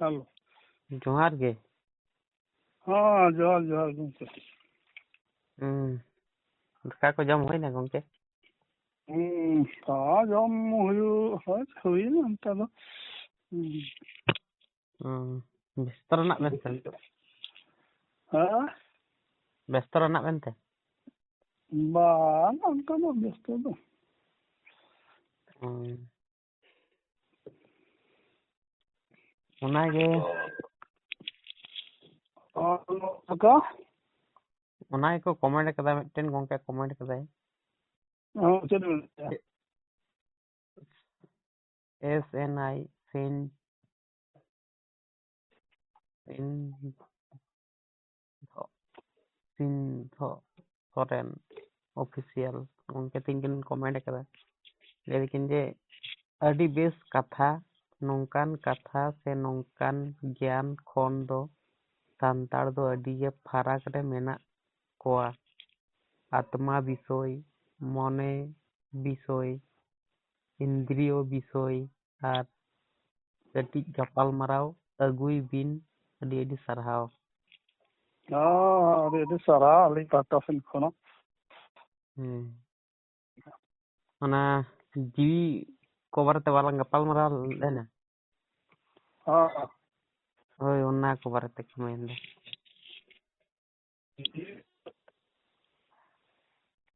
Hello. जोहार गे। हाँ जोहार जोहार गमके। दाका को जम होइना गमके? हाँ जम हुईना onta do। व्यस्त रनाक बेनते हाँ व्यस्त रनाक बेनते bang onta do ব্যস্ত do। ओनागे apa ओनागे को कमेंट कदा मिटन गमके कमेंट कदाय चल SNI सिन सिंधो सोरेन ऑफिशियल गमके तिनकिन कमेंट कदा लेकिन जे अडी बेस कथा नौकान कथा से नौकान ज्ञान खन दो सान्ताड़ दो अडी जे फराक रे मेना कोआ आत्मा विषय मने विषय इंद्रिय विषय और कटी गपाल मराव अगुई बिन अडी अडी सरहाव। अरे सारा अली पाटा फिन खोना ओना जीवी को बारते वाला गपाल मराव लेना हाँ ओय ओना को बारते कमेंट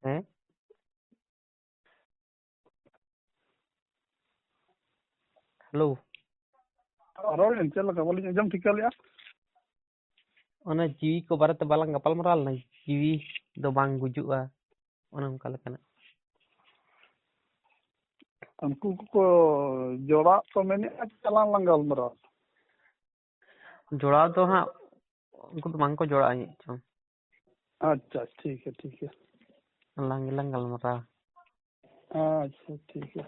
है हेलो रोल चल का बोली जम ठीक लिया ओना जीवी को बारते वाला गपाल मराव ना जीवी दो बांग गुजुआ ओना उनका लेकना उनको को जोड़ा तो मैंने चलान लंगल मरा। जोड़ा तो हाँ उनको तो मांग को जोड़ा है चो अच्छा ठीक है लंग लंगल मरा अच्छा ठीक है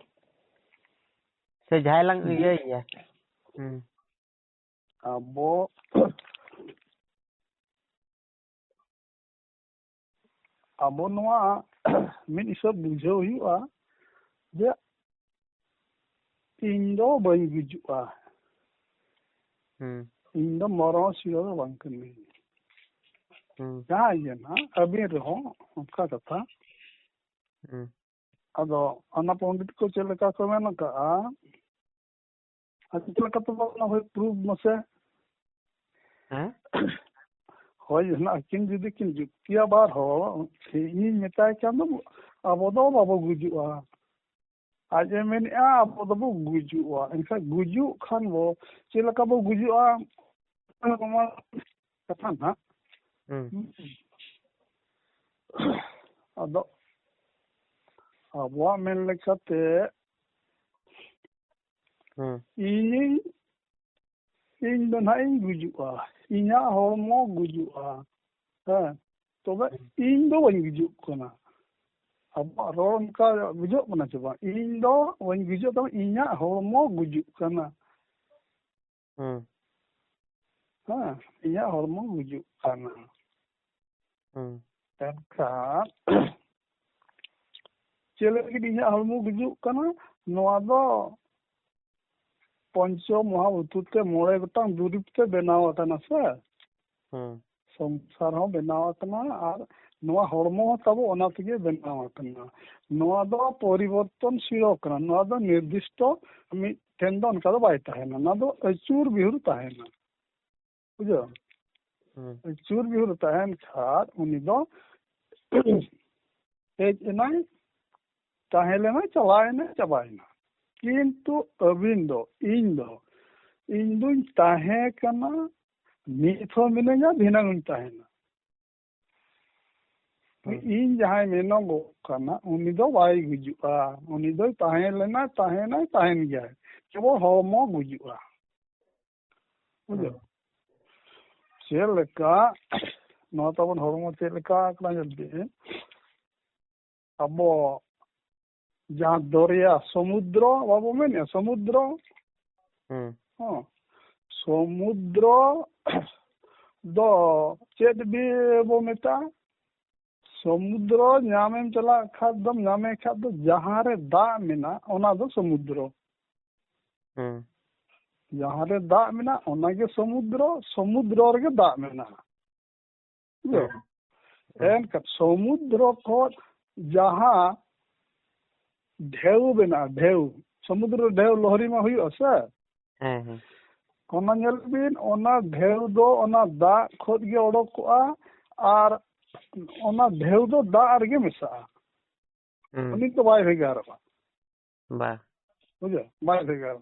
से जाय लंग ये abo abo noa min isab bujau huआ je ᱤᱧ ᱫᱚ ᱵᱟᱹᱧ ᱜᱩᱡᱩᱜᱼᱟ ᱤᱧ ᱫᱚ ᱢᱚᱨᱚ ᱥᱤᱭᱳ ᱫᱚ ᱵᱟᱝ ᱠᱟᱹᱱᱟᱹᱧ ᱡᱟᱦᱟᱸ ᱤᱭᱟᱹ ᱱᱟᱜ ᱟᱹᱵᱤᱱ ᱨᱮᱦᱚᱸ ᱚᱱᱠᱟ ᱠᱟᱛᱷᱟ ᱟᱫᱚ ᱚᱱᱟ ᱯᱚᱱᱰᱤᱛ ᱠᱚ ᱪᱮᱫ ᱞᱮᱠᱟ ᱠᱚ ᱢᱮᱱ ᱟᱠᱟᱜᱼᱟ ᱟᱨ ᱪᱮᱫ ᱞᱮᱠᱟ ᱛᱮᱵᱚ ᱚᱱᱟ ᱦᱳᱭ ᱯᱨᱩᱵᱷ ᱢᱟᱥᱮ ᱦᱳᱭ ᱦᱮᱱᱟᱜ ᱟᱹᱠᱤᱱ ᱡᱩᱫᱤ ᱠᱤᱱ ᱡᱩᱠᱛᱤᱭᱟ ᱵᱟᱨ ᱦᱚᱲ ᱤᱧᱤᱧ ᱢᱮᱛᱟᱭ ᱠᱷᱟᱱ ᱫᱚ ᱟᱵᱚ ᱫᱚ ᱵᱟᱵᱚ ᱜᱩᱡᱩᱜᱼᱟ ᱟᱡ ᱮ ᱢᱮᱱᱮᱫᱼᱟ ᱟᱵᱚ ᱫᱚᱵᱚ ᱜᱩᱡᱩᱜᱼᱟ ᱮᱱᱠᱷᱟᱱ ᱜᱩᱡᱩᱜ ᱠᱷᱟᱱ ᱵᱚ ᱪᱮᱫ ᱞᱮᱠᱟ ᱵᱚ ᱜᱩᱡᱩᱜᱼᱟ ᱠᱟᱛᱷᱟ ᱱᱟᱜ ᱟᱫᱚ ᱟᱵᱚᱣᱟᱜ ᱢᱮᱱ ᱞᱮᱠᱟᱛᱮ ᱤᱧ ᱫᱚ ᱱᱟᱜ ᱤᱧ ᱜᱩᱡᱩᱜᱼᱟ ᱤᱧᱟᱹᱜ ᱦᱚᱲᱢᱚ ᱜᱩᱡᱩᱜᱼᱟ ᱦᱮᱸ ᱛᱚᱵᱮ ᱤᱧ ᱫᱚ ᱵᱟᱹᱧ ᱜᱩᱡᱩᱜ ᱠᱟᱱᱟ ᱟᱵᱚᱣᱟᱜ ᱨᱚᱲ ᱚᱱᱠᱟ ᱵᱩᱡᱷᱟᱹᱜ ᱠᱟᱱᱟ ᱥᱮ ᱵᱟᱝ ᱤᱧ ᱫᱚ ᱵᱟᱹᱧ ᱜᱩᱡᱩᱜ ᱛᱚᱵᱮ ᱤᱧᱟᱹᱜ ᱦᱚᱲᱢᱚ ᱜᱩᱡᱩᱜ ᱠᱟᱱᱟ ᱦᱮᱸ ᱤᱧᱟᱹᱜ ᱦᱚᱲᱢᱚ ᱜᱩᱡᱩᱜ ᱠᱟᱱᱟ ᱮᱱᱠᱷᱟᱱ ᱪᱮᱫ ᱞᱟᱹᱜᱤᱫ ᱤᱧᱟᱹᱜ ᱦᱚᱲᱢᱚ ᱜᱩᱡᱩᱜ ᱠᱟᱱᱟ ᱱᱚᱣᱟ ᱫᱚ पंचो महाभूत मोड़े गोटांग दुरीब ते बनाव आकना से संसार हो बनाव आकना और नोआ हड़मो तबो ओना तेगे बनाव आकना नोआ दो परिवर्तनशील आकना नोआ दो निर्दिष्ट मि ठेन दो अनका दो बाय ताहेना ना दो अचूर बिहुर ताहेना बुझो अचूर बिहुर ताहेन खार उनी दो एज एनाय ताहेलेना चलायना चबायना किंतु अबिन दो इन दुñ ताहे कना निथ मिनया भिनांग ताहेना इन जहां मेनगो कना उनी दो बाय गुजुआ उनी दो ताहे लेना ताहेना ताहेन गया केवल हड़मो गुजुआ बुझो चेलका नो तबन हड़मो चेलका कना जल्दी अब जहाँ दरिया समुद्र बाबू में समुद्र समुद्र दो चेत भी वो मेता समुद्र नामें चला खादम नामे खाद जहाँ रे दा मिना ओना दो समुद्र जहाँ रे दाग मेना ओनागे समुद्र समुद्र रे दाग मेना बुझो एनका समुद्र को जहाँ ढेउ बेना ढेउ समुद्र ढेउ लहरी में हुई से ओना नेल बिन ओना ढेउ दो ओना दाग खोद गे ओडोकआ और ओना ढेउ दो दाग रे मेसा उनी तो बाय भेगारबा बा बुझो बाय भेगार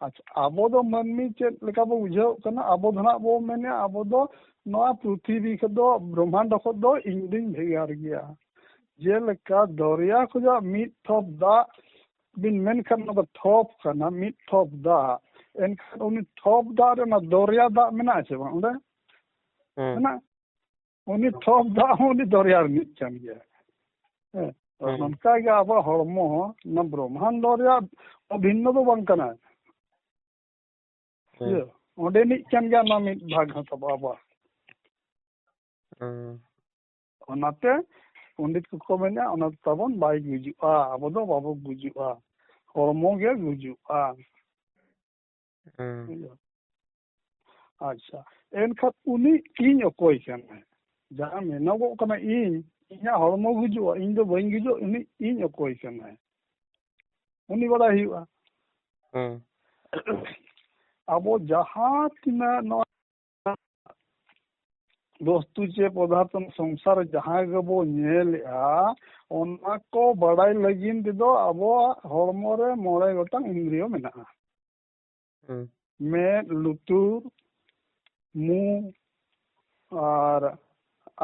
अच्छा आबो दो मनमी चेक लेका बो बुझाव कना आबो धना बो मेने आबो दो नवा पृथ्वी खदो ब्रह्मांड खदो इंदिन भेगार गया जे लेका दरिया खुजा मिट थप दा बिन मेन खान ना थप कना मिट थप दा एनखान उनी थप दा रे ना दरिया दा मेना छे बा उंडे मेना उनी थप दा उनी दरिया रे मिट चान गया ननका गे आबो हड़मो ना ब्रह्मांड रे अभिन्न दो बांग कना ओंडे निक चान गया ना मिट भाग हतो बाबा ओनाते पंडित को मेना ओना तबन बाय गुजुआ आबो दो बाबो गुजुआ हड़मो गे गुजुआ अच्छा एनखा उनी इन अकोय कना जहां मेनगो कना इन इना हड़मो गुजुआ इन दो बइन गुजो उनी इन अकोय कना उनी बड़ा हिवा आबो जहां तिना न वस्तु चे पदार्थ संसार जहां गबो नेलआ ओना को बड़ाई लगिन दो आबो हड़मो रे मोड़े गोटांग इंद्रियो मेना में लुतुर मु और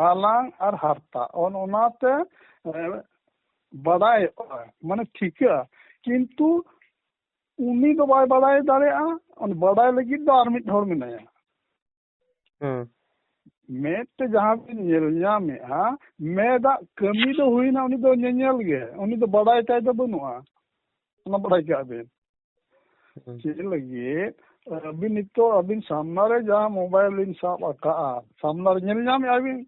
आलांग और हारता ओनाते बड़ाई माने ठीका किंतु उनी तो बाय बड़ाई दाड़ेआ और बड़ाई लगी दो आर मिट हड़ मेनाया मेट जहाँ भी नेलना में मेदा कमी दो हुई ना उनी दो नेल गे उनी दो बड़ाई ताई दो बनुआ ना बड़ाई के आबिन चे लगी अबिन नितो अबिन सामना रे जहाँ मोबाइल इन साब आका सामना रे नेलना में आबिन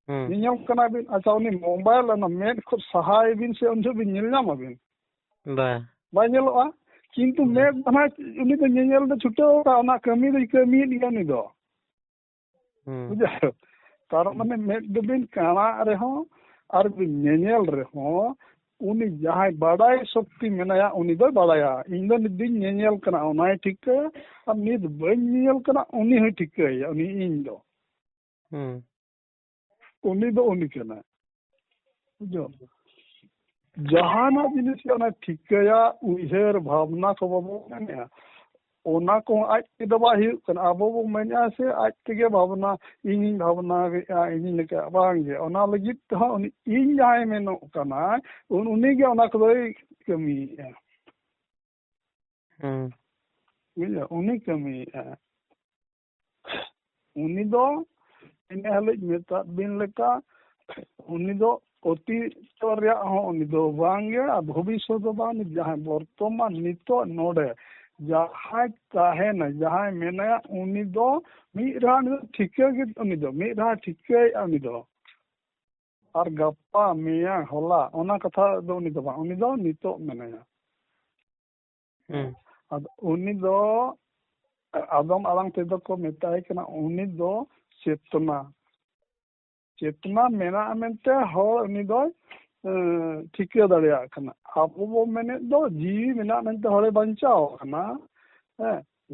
नेल कना बिन अच्छा उनी मोबाइल ना मेट को सहाय बिन से उन बिन नेलना आबिन बा बाय नेलवा किंतु मेट बना उनी दो नेल दो छुटो ना कमी दो कमी दिया नि दो बुझा तार माने मेट दबिन काना रे हो और नेल रे हो उनी जहां बड़ाई शक्ति मेनाया उनी दो बड़ाया इन दो दिन नेल कना उनाय ठीक और निद बन नेल कना उनी है ठीक है उनी इन दो उनी कना बुझो जहाना जिनिस ओना ठीक या उहेर भावना को बाबू मेना ओना को आज के दबा ही आबो बो मेना से आज के भावना इन भावना इन लेके बांगे ओना लगित तो इन जाय मेनो कना उनी के ओना को कमी है बुझा उनी कमी है उनी दो इन हले मेता बिन लेका उनी दो अति तोरिया हो उनी दो बांगे भविष्य दो बान जहां वर्तमान नितो नोडे जहां काहे न जहां मेना उनी दो मिरान ठीके गे उनी दो मिरा ठीके उनी दो और गप्पा मिया होला ओना कथा दो उनी दो नितो मेना अब उनी दो आदम आलंग ते दो को मेताय कना उनी दो चेतना मेना मेनते हो उनी दो ठीके दाड़िया कना आबो बो मेने दो जीवी मेना मेनते होरे बंचाओ कना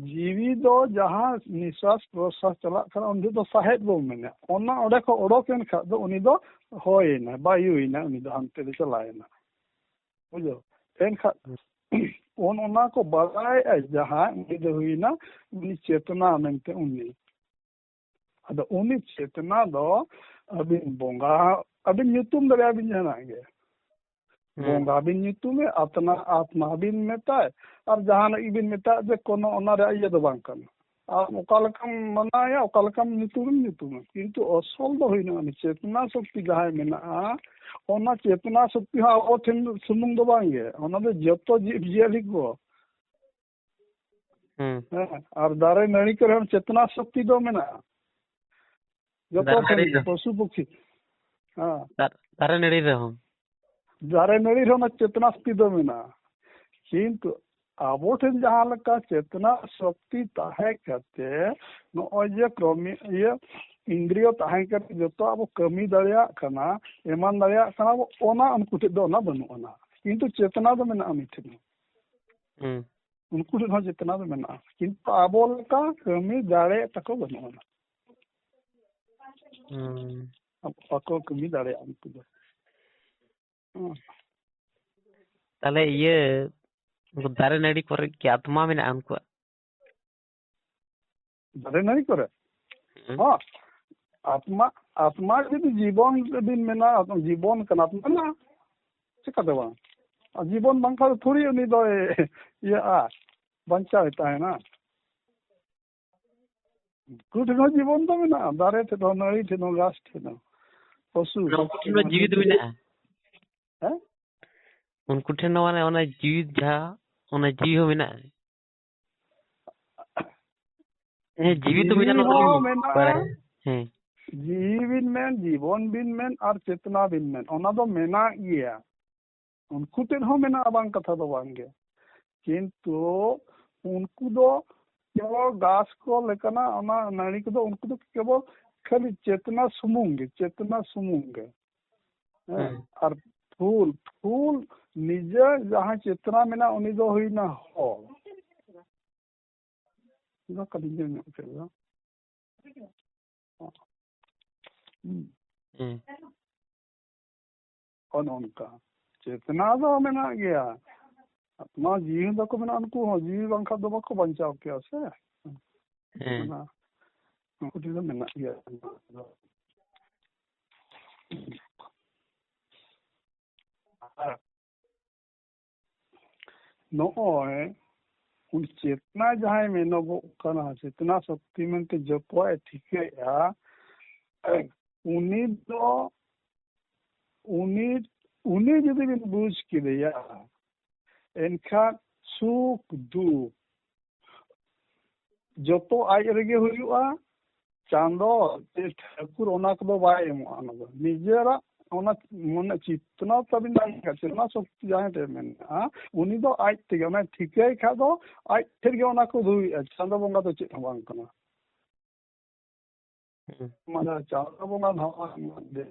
जीवी दो जहां निश्वास प्रश्वास चला कना उन दो साहेब बो मेना ओना ओडे को ओडोकेन खा दो उनी दो होइना बायुइना उनी दो हंते दे चलायना बुझो एन खा ओना को बड़ाई जहां उनी दो हुइना उनी चेतना मेनते उनी अद उनी चेतना दो अबिन बोंगा अबिन ᱧᱩᱛᱩᱢ दरिया बिन जनागे बोंगा बिन ᱧᱩᱛᱩᱢ अपना आत्मा बिन मेताय और जहां बिन मेता जे कोनो ओना रे ये दो बांग कन आ ओकालकम मनाया ओकालकम ᱧᱩᱛᱩᱢ किंतु असल दो होइना चेतना शक्ति जहां मेना ओना चेतना शक्ति हा ओ ठेन सुमुंग दो बांगे ओना दो जतो जीव जियाली को और दारे नणी करे चेतना शक्ति दो मेना पशु पक्षी दारे नड़ी रहो ना चेतना शक्ति दो मेना किंतु आबो ठेन जहाँ लका चेतना शक्ति ताहे करते नॉय क्रमी ये इंद्रिय ताहे करते जो तो अब कमी दरिया कना एमान दरिया कना ओना उनको ठे दो ना बनु ओना किंतु चेतना दो मेना मिठे उनको ठे चेतना दो मेना किंतु आबो लका कमी दाड़े तको बनु ओना अब पको कमी दाड़े उनको दो ताले ये दारे नाड़ी करे की आत्मा में ना उनको दारे नाड़ी करे हाँ आत्मा आत्मा यदि जीवन दिन में ना जीवन कना आत्मा ना चिका दे बांग जीवन बांग का थोड़ी उन्हीं दो ये बंचा रहता है ना कुछ ना जीवन तो में ना दारे थे तो नाड़ी थे ना घास थे ना पशु जीवित में ना है उनको ठे ना वाला जीवित जा उन्हें जीव में ना जीवित में ना जीविन में जीवन बिन में और चेतना बिन में ओना दो मेना गया उनको तेन हो मेना बांग कथा दो बांगे किंतु उनको दो केवल घास को लेकना ओना नाड़ी को दो उनको दो केवल खाली चेतना सुमुंगे और फूल फूल निजे जहाँ चेतना मेना उन्हीं दो हुई ना हो ना कलिंगे में चलेगा और उनका चेतना दो मेना गया अपना जीव दो को मेना उनको हो जीव बंखा दो बको बंचाओ क्या से ना उनको तो मेना गया नोए उन चेतना जहाँ में नो करना चेतना शक्ति में के जो कोई ठीक है या उन्हीं दो उन्हीं यदि बिन बुझ के दिया इनका सुख दुख जो तो आज रगे हुआ चांदो ठाकुर ओना को बाय एमो निजेरा ओना मन चितना तबिन नहीं चेतना शक्ति जहाँ टे में उन्हीं दो आज तेगे मैं ठीक है खा दो आज फिर के ओना को दुई चांदो बंगा तो चेत बांग कना माने चांदो बंगा धावा दे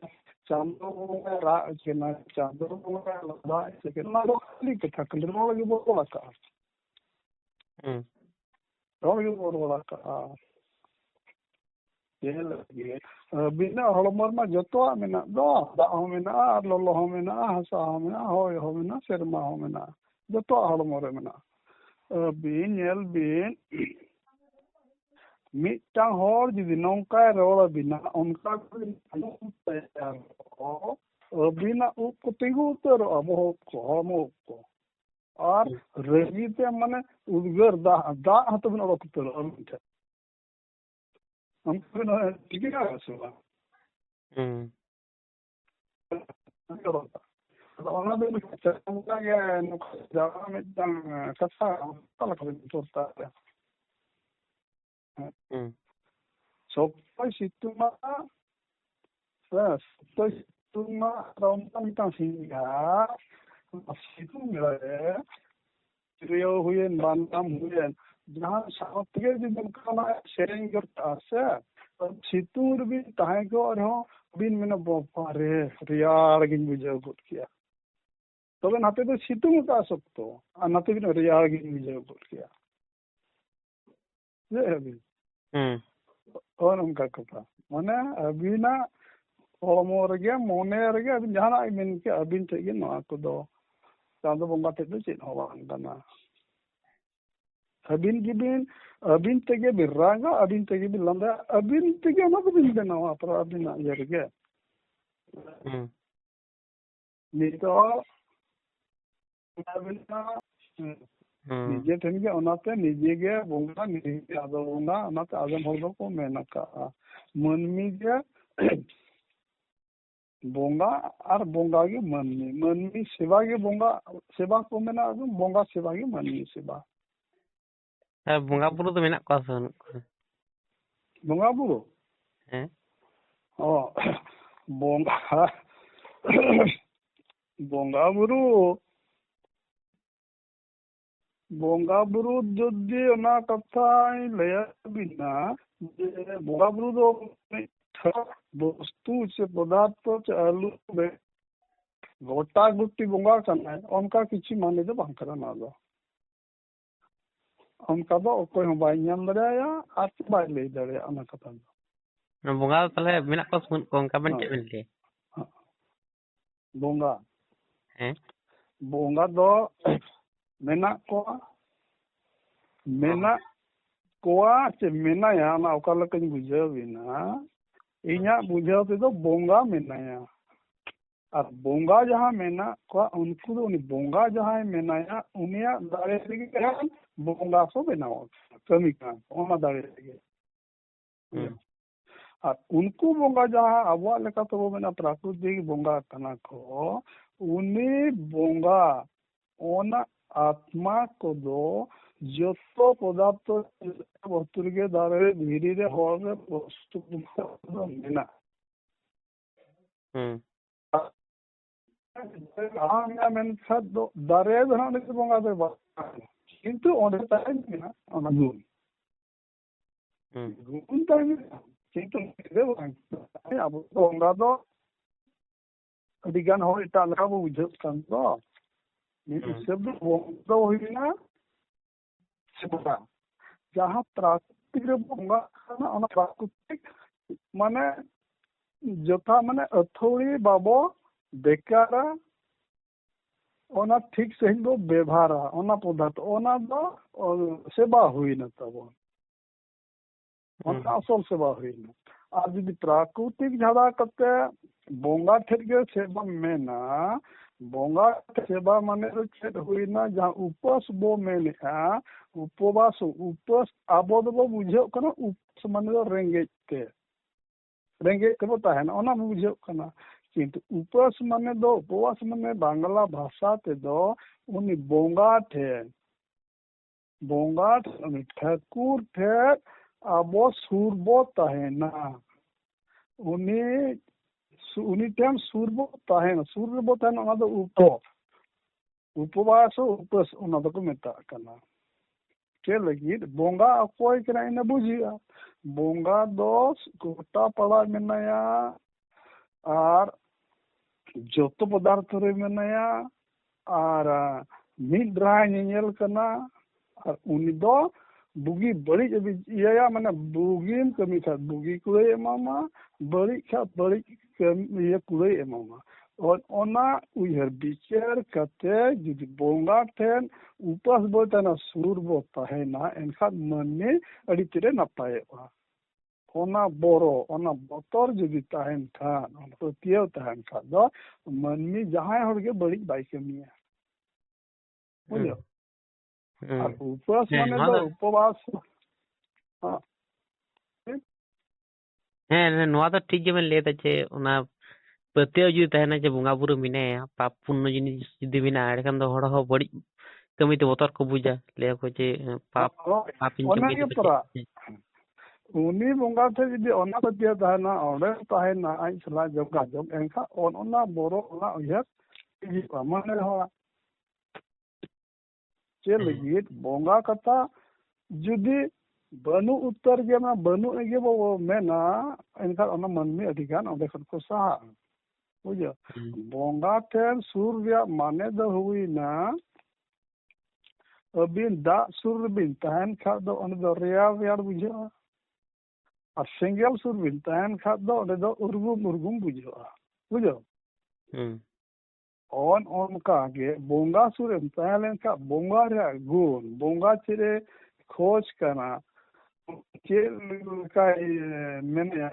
चांदो बंगा रा केना चांदो बंगा लदा से केना दो खाली कथा कलर लगे बोला का लगे बोला का ये लगे बिना हड़मर में जतो मेना दो दा हो मेना और लोलो हो मेना हसा हो मेना हो मेना शर्मा हो मेना जतो हड़मर मेना बिन बिन मिटांग हर जुदी नौका रोड़ बिना उनका तैयार हो बिना उप तिगु उतर अब को और रजीते माने उद्गर दा दा हतो बिना उड़क उतर अमिठे हमको ना ठीक है सुबह ona do chama ya no java me dan kasa tala ko torta so pai situma rauntan tan singa situma rio huyen bantam huyen जहाँ सावत्गे जो दुकाना शेयरिंग करता है सितूर भी ताहे को और हो बिन में बारे रियार गिन बुझे गुट किया तो नाते तो सितूर का सकतो आ नाते बिन रियार गिन बुझे गुट किया ये अभी और उनका कथा माने अभी ना होमो रगे मोने रगे अभी जहाँ मिन के अभी थे ना को दो चांदो बंगा थे तो चेन हो वांगना अबिन तेगे बिरागा अबिन तेगे बिलंदा अबिन तेगे ना को बिन देना पर अबिन यरगे नितो अबिना निजे ठेनगे ओनाते निजे गे बोंगा निजे आदो बोंगा ओनाते आदम हर दो को मेनका मनमी गे बोंगा और बोंगा गे मनमी सेवा गे बोंगा सेवा को मेना बोंगा सेवा गे मनमी सेवा बोंगा बुरु तो मेना को बोंगा बुरु बोंगा बोंगा बुरु बोंगा बुरु जुदी ओना कथाई लया बिना जे बोंगा बुरु दो वस्तु से पदार्थ से आलू में गोटा गुटी बोंगा करना है उनका किसी माने दो बांग करना दो उनका दो कोई हम बाई नाम दरिया आज बाई ले दरिया अना कथा दो बोंगा तले मेना को सुन को उनका बन चेक मिलते बोंगा हैं बोंगा दो मेना कोआ चे मेना या ना ओकाला कहीं बुझे बिना इन्या बुझे ते तो बोंगा मेना या और बोंगा जहाँ मेना को उनको तो उन्हीं बोंगा जहाँ मेना या उन्हें दारे लगी क्या बोंगा सो बनाओ कमी का ओना दारे लगी और उनको बोंगा जहाँ अबवा लेका तो वो मेना प्राकृतिक बोंगा कना को उन्हीं बोंगा ओना आत्मा को दो जो तो पदार्थ वस्तु के दारे धीरे धीरे हो रहे वस्तु मेना दारे बनाने के बोंगा दे किंतु ओंडे ताई मेना ओना गुण ताई किंतु दे अब बोंगा दो अधिकान हो इटा लगा वो बुझे kan do शब्द बोंगा होइना सेबा जहाँ प्राकृतिक बोंगा ना ओना प्राकृतिक माने जथा माने अथोड़ी बाबो बेकारा ओना ठीक सही दो व्यवहारा ओना पदार्थ ओना दो सेवा हुई न तब ओना असल सेवा हुई न आज यदि प्राकृतिक झाड़ा करते बोंगा ठेर के सेवा में ना बोंगा सेवा माने तो चेत हुई ना जहाँ उपवास बो में उपवास उपवास आबो दो बुझे कना उपवास माने तो रेंगे के बता है ना ओना बुझे कना किंतु उपवास माने दो उपवास माने बांग्ला भाषा ते दो उनी बोंगा उनी ठाकुर थे आबो सुरबो तहेना उनी टेम सुरबो तहेना ओना दो उपवास उपवास ओना दो को मेता कना के लगी बोंगा अकोय कना इन बुझिया बोंगा दो गोटा पड़ा मेनाया और जोतो पदार्थ रे मेनाया और मिद्रा नेल कना और उनी दो बुगी बड़ी या माने बुगी कमी था बुगी कुले एमामा बड़ी खा बड़ी ये कुले एमामा और ओना उहर विचार कते जुदी बोंगा ठेन उपास बोतना सुर बोता है ना एनखा मने अड़ी तेरे नपाएवा ओना बोरो ओना बोतर जुदी ताहेन खान ओना तो तियो ताहेन खा दो मनमी जहां होगे बड़ी बाई कमी है बुझो और उपवास माने तो उपवास हैं नोआ तो ठीक जे में लेता छे ओना पत्ते जुदी तहना जे बोंगा बुरु मिने पाप पुण्य जिनिस जुदी मिना एखान दो हड़ हो बड़ी कमी तो बोतर को बुझा ले को जे पाप ओना के परा उनी बोंगा थे जुदी ओना पत्ते तहना ओडे तहना आई सला जोगा जोग एनखा ओना बोरो ओना उहर जी माने हो चे लगी बोंगा कथा जुदी बनु उत्तर के ना बनु के वो मेना इनका ओना मन में अधिकार ओंदे खन को सहा बुझो बोंगा ठेन सूर्य माने द हुई ना अबिन दा सूर्य बिन तहन खा दो ओने दो रेयार बुझो और सिंगल सूर्य बिन तहन खा दो ओने दो उर्गुम बुझो उनका के बोंगा सूर्य तहलेन का बोंगा रे गुण बोंगा चिरे खोज करना के का मैंने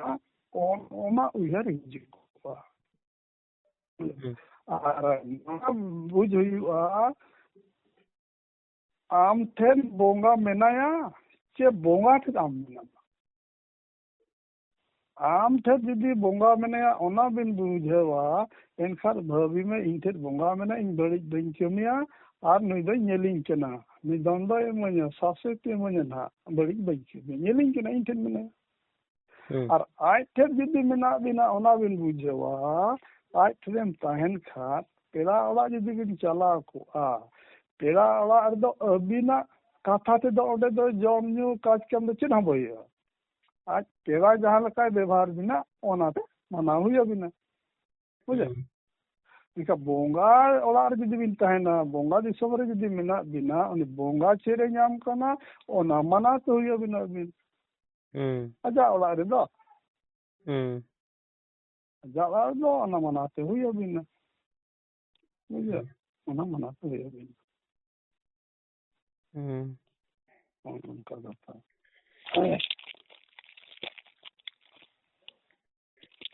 ओना उहर हिजुआ और बुझ हुआ आम ठेन बोंगा मेनाया चे बोंगा ठे आम मेना आम ठे जुदी बोंगा मेनाया ओना बिन बुझेवा एनखार भावी में इन ठे बोंगा मेना इन बड़ी बइन कमिया और नुई दो नेलिंग केना नुई दंदो एमोnya सासेते एमोnya ना बड़ी बइन के नेलिंग केना इन ठे मेना और आई ठे जुदी मेना बिना ओना बिन बुझेवा आई ठेम ताहेन खात पेड़ा ओला जुदी बिन चला को पेड़ा ओड़ा रेदो अबिना कथा तेदो ओडे दो जम न्यू काज काम दो चेद हं बइयो आज पेड़ा जहां लका व्यवहार बिना ओनाते मना हुई बिना बुझे इनका बोंगा ओड़ा रे जुदी बिन तहना बोंगा दिसम रे जुदी मेना बिना उनी बोंगा चेरे नाम कना ओना मना तो हुई बिना बिन आजा ओड़ा रे दो आजा ओड़ा दो ओना मना तो हुई बिना बुझे ओना मना तो हुई बिना उनका कथा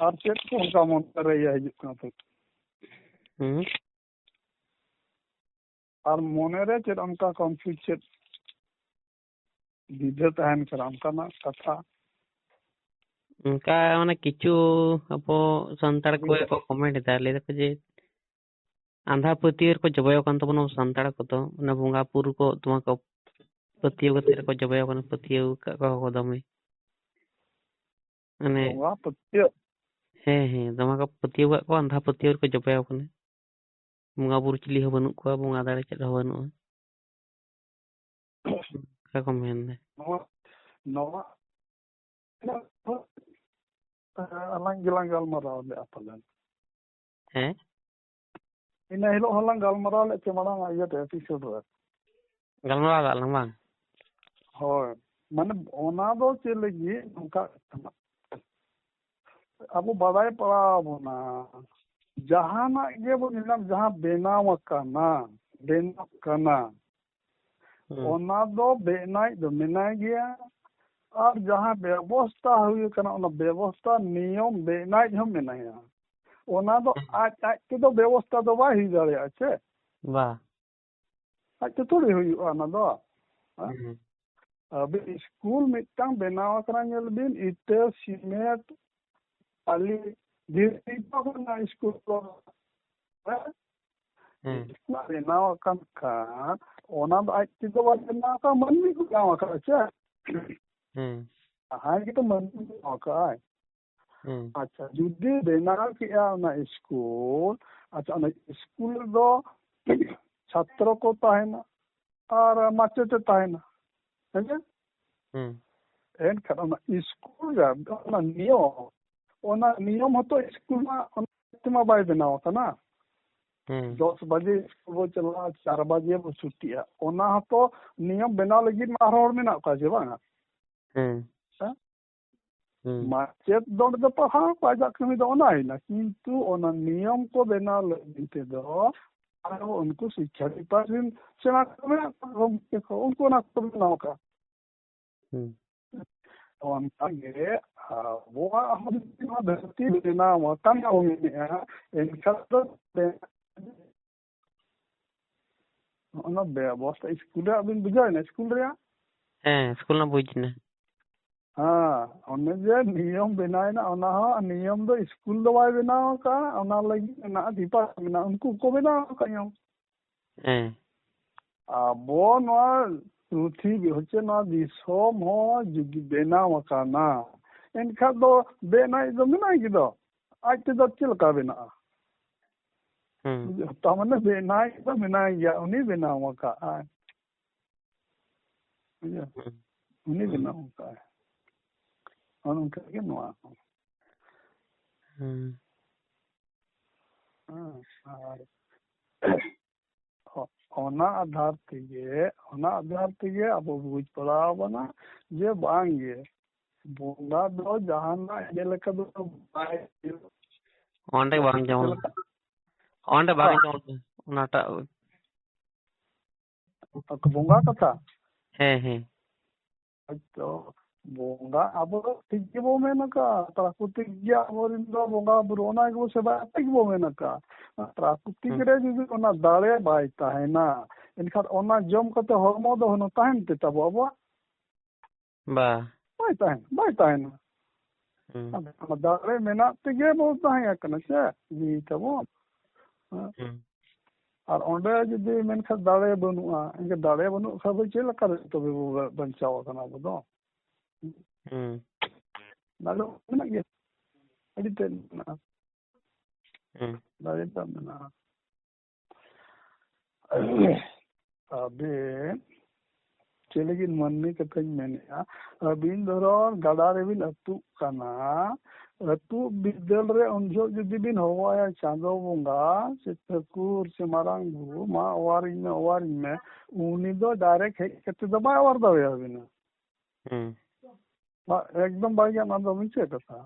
और चेक को उनका मन कर रही है हिजुक तो और मोने रे चेक उनका कंफ्यूज चेक विधे तहन कर उनका ना कथा उनका माने किचु अबो संताड़ को कमेंट दा ले देखो जे आंधा पतियर को जबायो कान तबनो संताड़ को तो ना बोंगा पुर को तुमा को पतियो को को जबायो कान पतियो को दमे माने बोंगा पतियो हे दमा को पतियो को आंधा पतियर को जबायो कान बोंगा पुर चिली हो बनु को बोंगा दाड़े चेद हो बनु का को मेन दे नवा अलग गिlang galmarao le apalan हैं ina hilo halang galmarao le chemara ayo te episode re galmara galang bang hoy mane ona do chelegi nongka abu badai pala bona jahana ge bo nilam jahan benaw kana ona do benai do menai gya और जहाँ व्यवस्था हुई करना व्यवस्था नियम बेनाई हम में नहीं है ओना तो आज के तो व्यवस्था तो बा ही जारे अच्छे वाह आज तो थोड़ी हुई ओना दो अभी स्कूल मिटांग बनावा करना नेल बिन इटे सीमेंट अली धीरे तो स्कूल को बनावा का ओना आज तो बनावा का मन भी को बनावा का अच्छे हाँ कि तो मन का है अच्छा जुदी बेना किया ना स्कूल अच्छा ना स्कूल दो छात्र को ताहेना और मास्टर ताहेना है एन करना स्कूल रा ना नियम हो तो स्कूल में बाय बनाओ था ना 10 बजे स्कूल वो चला 4 बजे वो छुट्टी है ओना तो नियम बना लगी में आरोड़ में ना का जे बांगा माचेत दोड़ दो पढ़ा पाजा कमी दो ना है ना किंतु ओना नियम को बना लेते दो और उनको शिक्षा डिपार्टमेंट सेना में उनको ना तो बनाओ का और आगे वो हम धरती बिना मकान हो गया इनका तो ओना व्यवस्था स्कूल अबिन बुझाय ना स्कूल रे स्कूल ना बुझना हाँ ओने जे नियम बनाए ना ओना नियम दो स्कूल दो बाय बनाओ का ओना लगी ना डिपार्टमेंट उनको को बनाओ का यो वो नवा पृथ्वी होचे ना दिसोम हो जुगी बनाओ का ना इनका दो बेनाई दो बनाई की दो आज ते दो चल का बना तमने बेनाई दो बनाई या उन्हीं बनाओ का उन्हीं बनाओ का और उनका क्या नुआ ओना आधार तेगे अब बुझ पड़ा बना जे बांगे बोंगा दो जहाना ये लेका दो बाय ओंडे बांग जाओ ओनाटा तो बोंगा कथा है तो बोंगा अब ठीक के बो में नका प्राकृतिक गया मोरिन दो बोंगा बुरोना को सेवा ठीक बो में नका प्राकृतिक रे जुदी ओना दाड़े बायता है ना इनखार ओना जम कते हरमो दो होनो ताहन ते तब अब बा बायता है ना दाड़े मेना तेगे बो ताहे कना से जी तबो और ओंडे जुदी मेनखा दाड़े बनुआ इनके दाड़े बनु सब चेल कर तबे बो बंचाव कना बो दो दाड़े मेना गया अड़ी ते ना दाड़े ता मेना abe celagin manni katanya menia abin doron gada rebin atu kana atu bidal re onjo judi bin hawaya chando bunga se thakur se marang guru ma waring me uni do direct hej kate do ba war dawe abina एकदम बाइया ना दो मिचे कथा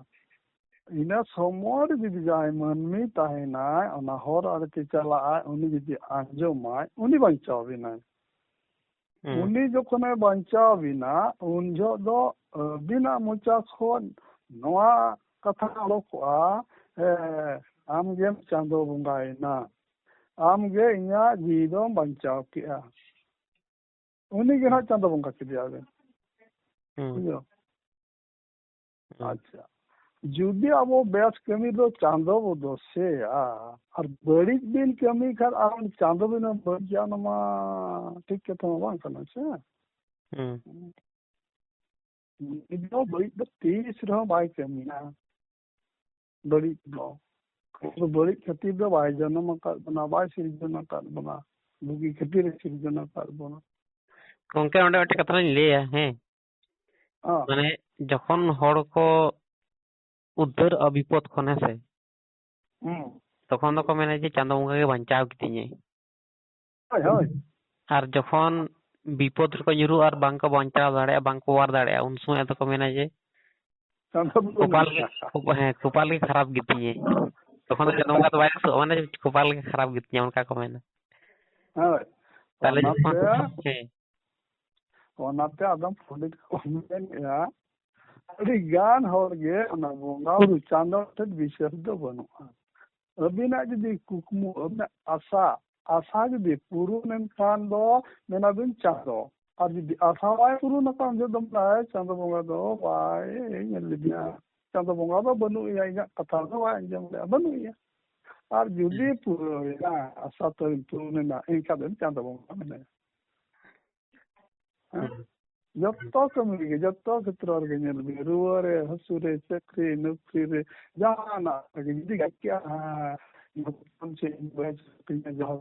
इना समोर जदि जाय मनमी ताहेना अना हर आरते चला उनी जदि आंजमाय उनी बंचाव बिना उनी जखने बंचाव बिना उनजो दो बिना मुचा खोन नवा कथा लोकआ आम गेम चांदो बुंगायना आम गे इया जीदो बंचाव किया उनी गे ना चांदो बुंगा किदिया बे बुझो अच्छा जुदी अब बेस कमी दो चांदो वो दो से और बड़ी दिन कमी कर आन चांदो बिना बढ़ जाना मा ठीक के तो बांग करना से इधर बड़ी द 30 रहो बाई कमी ना बड़ी दो तो बड़ी खेती दो बाई जन्म कर बना बाई सिरजना कर बना बुगी खेती रे सिरजना कर बना गंके ओंडे ओटे कथा ले हैं माने जखन हड़ को उद्धार अबिपद खने से तखन तो को मेने जे चांदो बंगा के बंचाव कितिnye हाय हाय आर जखन विपद को nyuru आर बांग को बंचाव दाड़े बांग को वार दाड़े उन समय तो को मेने जे कुपाल के खराब कितिnye तखन तो चांदो बंगा तो वायरस माने कुपाल के खराब कितिnye उनका को मेने हाय ताले जखन ओनाते आदम फुलिट को मेन अड़ी गान हरगे ना बोंगा चांदो तद विशेष दो बनुआ अबिना जदि कुकमु अबिना आशा जदि पुरुन खान दो मेना बिन चांदो और जदि आशा वाय पुरुन खान जो दम लाए चांदो बोंगा दो वाय लिबिया चांदो बोंगा दो बनु या इना कथा दो वाय जम ले बनु या और जदि पुरुना आशा तो पुरुन ना इनका बिन चांदो बोंगा मेने जत्तो कमी जत्तो क्षेत्र रे नेल बि रुवारे हसुरे चक्री नौकरी रे जाना जदि क्या हम से बस पिन जाओ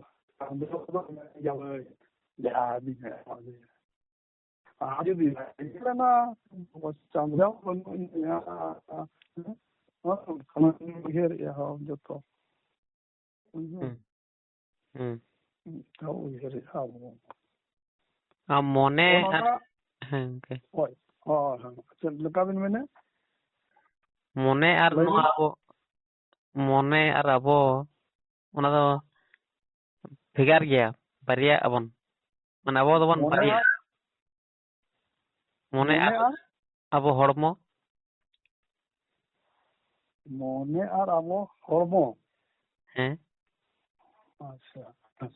जाओ जा भी है आज भी ना बस चांदो बन या खाना घेर या हो जत्तो तो घेर मोने ओय चल लका बिन मैंने मोने आर नो आबो मोने आर आबो ओना दो भेगार गया बारिया अबन माने आबो दबन बारिया मोने आर आबो हड़मो मोने आर आबो हड़मो हैं अच्छा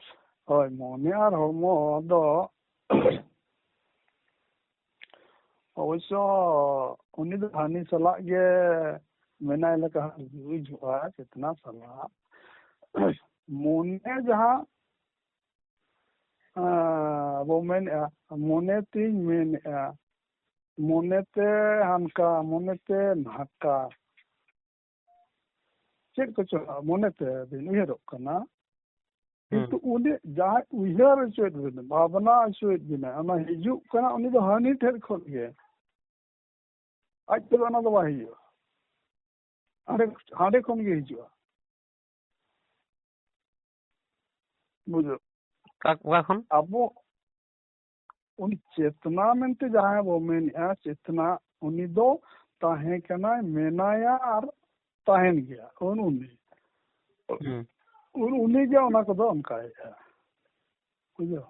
ओय मोने आर हड़मो दो अवश्य उन्नी तो हानि सलाह ये मैंने लगा यूज हुआ कितना सलाह मोने जहाँ वो मैंने मोने तीन मैंने मोने ते हनका मोने ते नाका चेक कुछ मोने ते दिन उहर करना किंतु उन्हें जहाँ उहर चुत बिना भावना चुत बिना अना हिजू करना उन्हीं तो हानि ठेर खोल गए आज तो ना तो वही हाड़े खन के हिजुआ बुझो अब उन चेतना मेनते जहाँ वो मेन चेतना उन्हीं दो ताहे कना मेनाया और ताहेन गया उन्हीं क्या उना को दो उनका है बुझो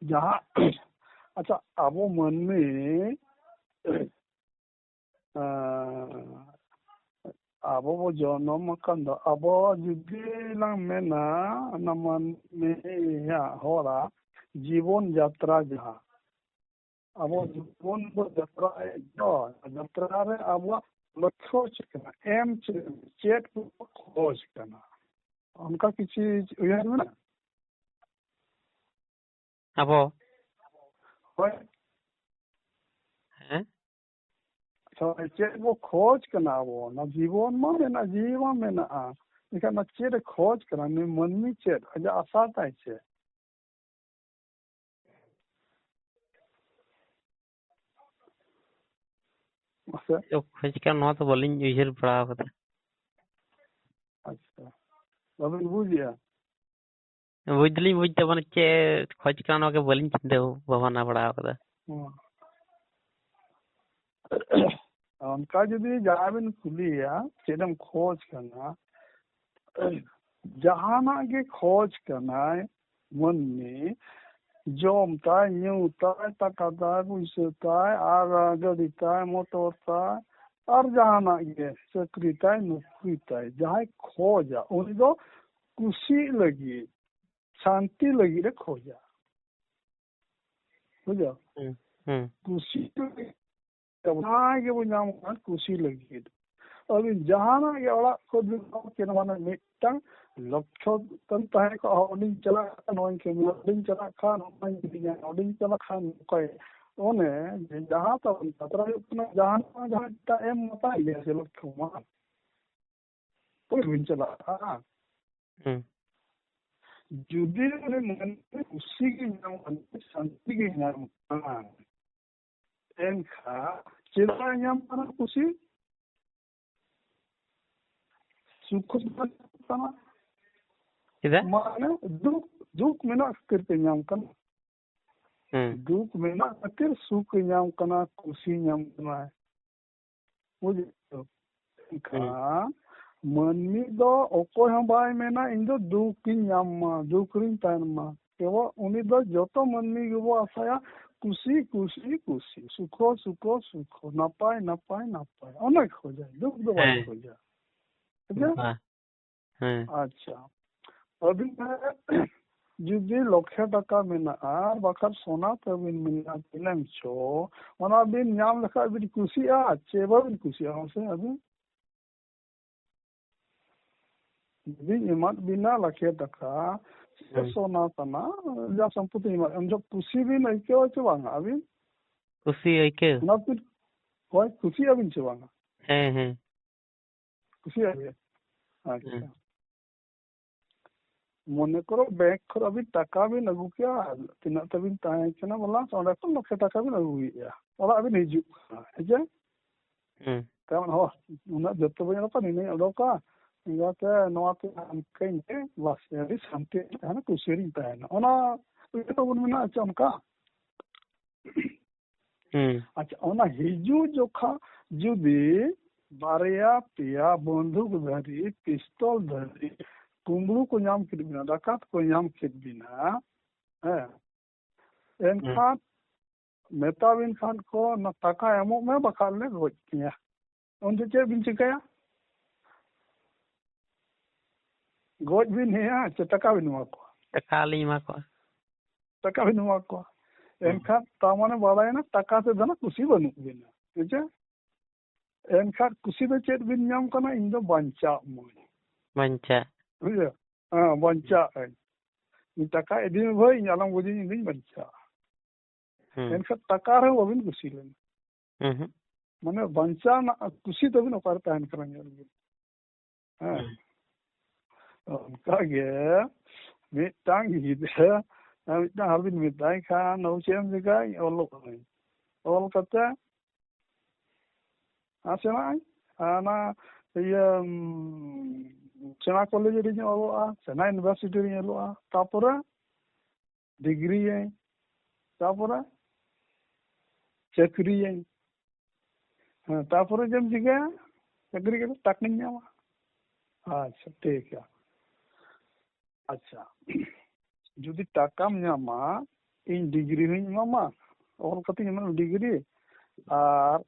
जहाँ अच्छा अब मन में अब वो जन्म कंद अब जुदी लंग में ना नमन में या होरा जीवन यात्रा जहाँ अब जीवन को यात्रा है जो यात्रा रे अब लक्ष्य चिकना एम चेट खोज करना उनका किसी यार में ना अब हैं तो चेट वो खोज करना वो ना जीवन में ना इनका चेड खोज करा ने मनमी चेड अजा आशा ताई चे तो खोज का नवा तो बोलिन उइहर पड़ा कदा अच्छा बाबन बुझिया बुझली बुझ त बन चे खोज का नवा के बोलिन चिंता भावना पड़ा कदा उनका जुदी जहाबिन कुलिया चेदम खोज करना जहाना के खोज करना मन में जोम ताय न्यू ताय टाका ताय पैसा ताय आर गाड़ी ताय मोटर ताय और जहाना के चाकरी ताय नौकरी ताय जहां खोजा उन दो खुशी लगी शांति लगी रे खोजा बुझो खुशी के वो नाम खुशी लगी अभी जहाना के ओड़ा को के माने मिटन लक्ष्य तन ताहे को ओडिन चला नोन के ओडिन चला खान ओडिन चला खान कोई ओने जहां तो पत्र अपना जहां जहां ता एम मता ले से लक्ष्य मा कोई बिन चला हां जुदी ने मन में खुशी की नाम शांति की नाम एनखा चेला नाम पर खुशी सुख माने दुख मेना करते नाम कना दुख मेना खातिर सुख नाम कना खुशी नाम कना बुझे का मनमी दो ओको हम बाय मेना इन दो दुख नाम मा दुख रिन तान मा केवल उनी दो जोतो मनमी गबो आसाया खुशी खुशी खुशी सुखो सुखो सुखो नपाय नपाय नपाय अनेक हो जाए दुख दो बाय हो जाए अच्छा अभी जुदी लक्ष्य टाका मेना आर बाखर सोना तबिन मेना तिलम छो ओना बिन नाम लखा बिन खुशिया चेबा बिन खुशिया से अभी बिन इमात बिना लक्ष्य टाका सोना तना जा संपत्ति इमात हम जो खुशी भी नहीं क्यों चवांगा अभी खुशी है के ना फिर कोई खुशी अभी चवांगा है खुशी है अच्छा मने करो बैंक खर अभी टाका भी लगू क्या तिना तबिन ताहे चना बोला सोना को लक्ष्य टाका भी लगू या ओला अभी नहीं जु है जे कामन हो उना जत्तो बना तो नहीं अडोका इंगाते नोते हमके बस यारी शांति है ना कुशरी ताहे ना ओना तो बन में अच्छा उनका अच्छा ओना हिजू जोखा जुदी बारिया पिया बंदूक धरी पिस्तौल धरी कुंबलू को नाम के बिना डाकत को नाम के बिना है एनखान मेताबिन खान को न टाका एमो में बखाल ले गोज किया उनसे चे बिन चिकाया गोज भी नहीं है चे टाका भी नुआ को टाका ली मा को टाका भी नुआ को एनखान तामाने बालाय ना टाका से धना खुशी बनू बिना ठीक एनखान खुशी दो चेत बिन नाम कना इन दो बंचा मोय बंचा बुझे हां बंचा इन टाका एदिन भई इन आलम बुझी इन बंचा एनखान टाका रे ओबिन खुशी लेन माने बंचा ना खुशी तो बिन ओकार तान करन हां उनका गे मिटांग हिदे मिटा हरबिन मिटाई खा नौचेम जगा ओलो ओल कते आसेना आना ये सेना कॉलेज रे ओलोआ सेना यूनिवर्सिटी रे ओलोआ तापरे डिग्री है तापरे चाकरी है हां तापरे जम जिगा चाकरी के टाकनी नामा अच्छा ठीक है अच्छा जुदी टाकाम नामा इन डिग्री हुई मामा और कति मन डिग्री और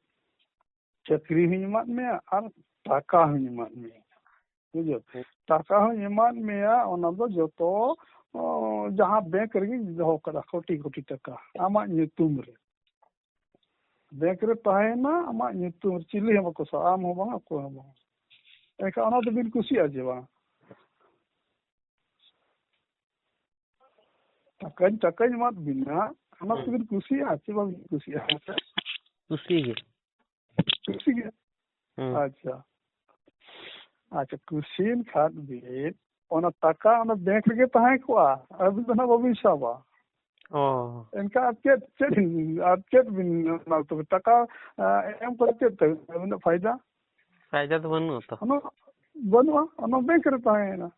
चाकरी हुई मान में और टाका हुई मान में बुझो टाका हुई मान में ओना दो जोतो जहां बैंक रे दो करा कोटी कोटी टाका आमा न्यूतुम रे बैंक रे ताहे ना आमा न्यूतुम चिली हम को आम हो बा को हम एका ओना तो बिन खुशी आ जेवा टाका मत बिना ओना तो बिन खुशी आ जेवा खुशी आ खुशी के अच्छा अच्छा कुसीन खाद भी ओना टाका ओना बैंक रे तहां कोआ अब ना बबी साबा ओ इनका चेक बिन तो टाका एम करते तो फायदा फायदा तो बनू तो ओना बनवा ओना बैंक रे तहां ना